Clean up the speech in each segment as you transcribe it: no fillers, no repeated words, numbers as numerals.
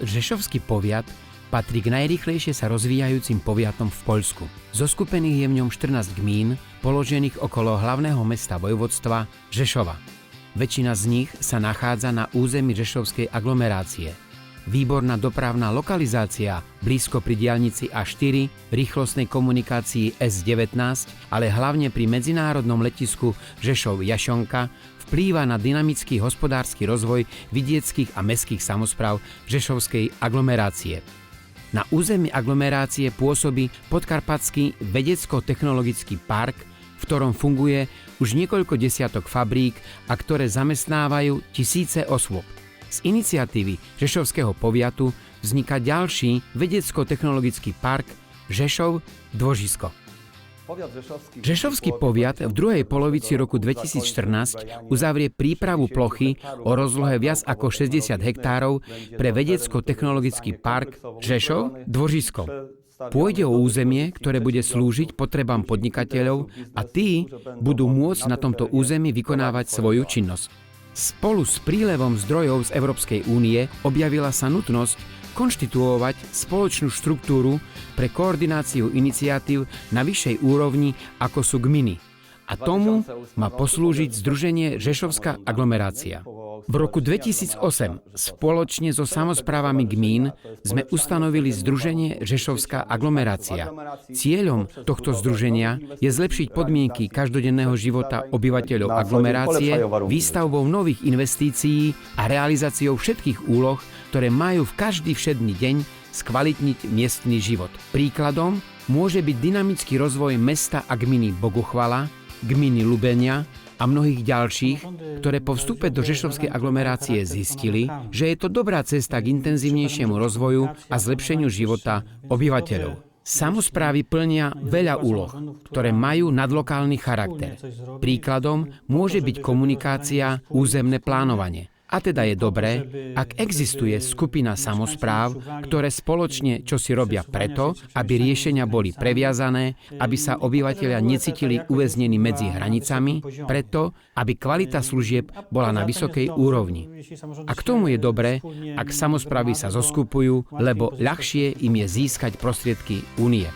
Rzeszowský powiat patrí k najrýchlejšie sa rozvíjajúcim poviatom v Poľsku. Zoskupených je v ňom 14 gmín, položených okolo hlavného mesta vojvodstva Rzeszova. Väčšina z nich sa nachádza na území Rzešovskej aglomerácie. Výborná dopravná lokalizácia blízko pri diaľnici A4, rýchlostnej komunikácii S19, ale hlavne pri medzinárodnom letisku Rzeszów-Jasionka vplýva na dynamický hospodársky rozvoj vidieckych a mestských samospráv Rzešovskej aglomerácie. Na území aglomerácie pôsobí Podkarpatský vedecko-technologický park, v ktorom funguje už niekoľko desiatok fabrík a ktoré zamestnávajú tisíce osôb. Z iniciatívy Rzešovského poviatu vzniká ďalší vedecko-technologický park Rzeszów-Dwožisko. Rzešovský poviat v druhej polovici roku 2014 uzavrie prípravu plochy o rozlohe viac ako 60 hektárov pre vedecko-technologický park Rzeszów-Dwožisko. Pôjde o územie, ktoré bude slúžiť potrebám podnikateľov a tí budú môcť na tomto území vykonávať svoju činnosť. Spolu s prílevom zdrojov z Európskej únie objavila sa nutnosť konštituovať spoločnú štruktúru pre koordináciu iniciatív na vyššej úrovni, ako sú gminy. A tomu má poslúžiť Združenie Rzeszowská aglomerácia. V roku 2008 spoločne so samosprávami gmín sme ustanovili Združenie Rzeszowská aglomerácia. Cieľom tohto združenia je zlepšiť podmienky každodenného života obyvateľov aglomerácie výstavbou nových investícií a realizáciou všetkých úloh, ktoré majú v každý všedný deň skvalitniť miestny život. Príkladom môže byť dynamický rozvoj mesta a gminy Boguchvala, gminy Lubenia a mnohých ďalších, ktoré po vstupe do Rzeszovskej aglomerácie zistili, že je to dobrá cesta k intenzívnejšiemu rozvoju a zlepšeniu života obyvateľov. Samosprávy plnia veľa úloh, ktoré majú nadlokálny charakter. Príkladom môže byť komunikácia, územné plánovanie. A teda je dobré, ak existuje skupina samospráv, ktoré spoločne čosi robia preto, aby riešenia boli previazané, aby sa obyvatelia necítili uväznení medzi hranicami, preto, aby kvalita služieb bola na vysokej úrovni. A k tomu je dobré, ak samosprávy sa zoskupujú, lebo ľahšie im je získať prostriedky únie.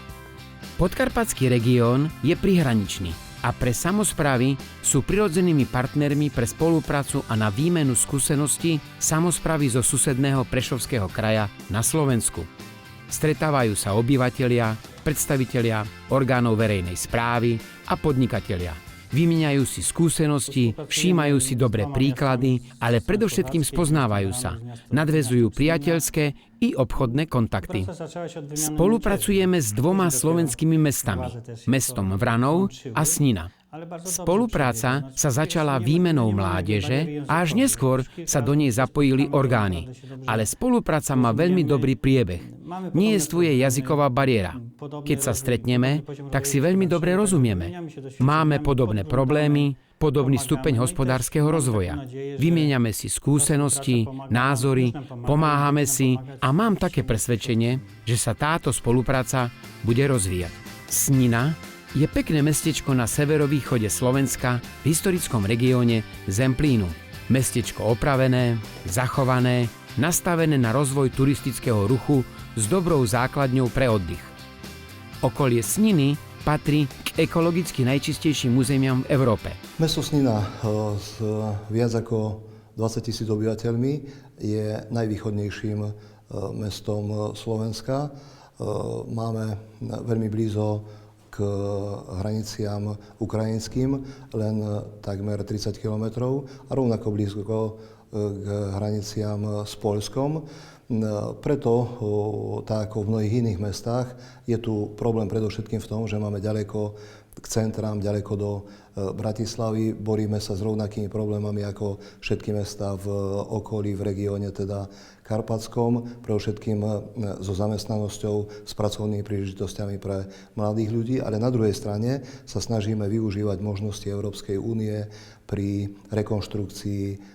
Podkarpatský región je prihraničný a pre samosprávy sú prirodzenými partnermi pre spoluprácu a na výmenu skúseností samosprávy zo susedného Prešovského kraja na Slovensku. Stretávajú sa obyvatelia, predstavitelia orgánov verejnej správy a podnikatelia. Vymieňajú si skúsenosti, všímajú si dobré príklady, ale predovšetkým spoznávajú sa. Nadväzujú priateľské i obchodné kontakty. Spolupracujeme s dvoma slovenskými mestami, mestom Vranov a Snina. Spolupráca sa začala výmenou mládeže a až neskôr sa do nej zapojili orgány. Ale spolupráca má veľmi dobrý priebeh. Nie je jazyková bariéra. Keď sa stretneme, tak si veľmi dobre rozumieme. Máme podobné problémy, podobný stupeň hospodárskeho rozvoja. Vymieňame si skúsenosti, názory, pomáhame si a mám také presvedčenie, že sa táto spolupráca bude rozvíjať. Snina je pekné mestečko na severovýchode Slovenska v historickom regióne Zemplínu. Mestečko opravené, zachované, nastavené na rozvoj turistického ruchu s dobrou základňou pre oddych. Okolie Sniny patrí k ekologicky najčistejším územiam v Európe. Mesto Snina s viac ako 20 000 obyvateľmi je najvýchodnejším mestom Slovenska. Máme veľmi blízo k hraniciam ukrajinským, len takmer 30 kilometrov a rovnako blízko k hraniciam s Poľskom. Preto, tak ako v mnohých iných mestách, je tu problém predovšetkým v tom, že máme ďaleko k centrám, ďaleko do Bratislavy. Boríme sa s rovnakými problémami ako všetky mestá v okolí, v regióne, teda Karpatskom, predovšetkým so zamestnanosťou, s pracovnými príležitosťami pre mladých ľudí, ale na druhej strane sa snažíme využívať možnosti Európskej únie pri rekonštrukcii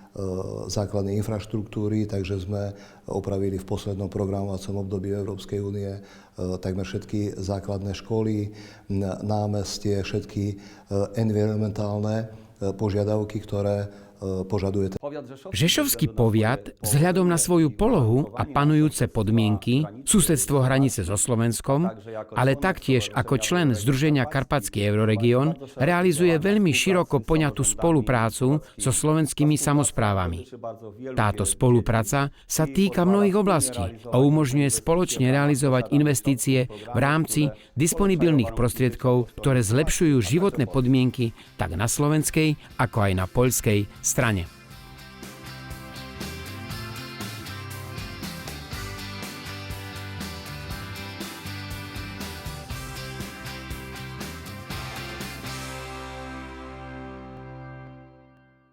základnej infraštruktúry, takže sme opravili v poslednom programovacom období Európskej únie takmer všetky základné školy, námestie, všetky environmentálne požiadavky, ktoré požaduje. Žešovský poviat vzhľadom na svoju polohu a panujúce podmienky, susedstvo hranice so Slovenskom, ale taktiež ako člen Združenia Karpatský euroregión, realizuje veľmi široko poňatú spoluprácu so slovenskými samosprávami. Táto spolupráca sa týka mnohých oblastí a umožňuje spoločne realizovať investície v rámci disponibilných prostriedkov, ktoré zlepšujú životné podmienky tak na slovenskej, ako aj na poľskej strane.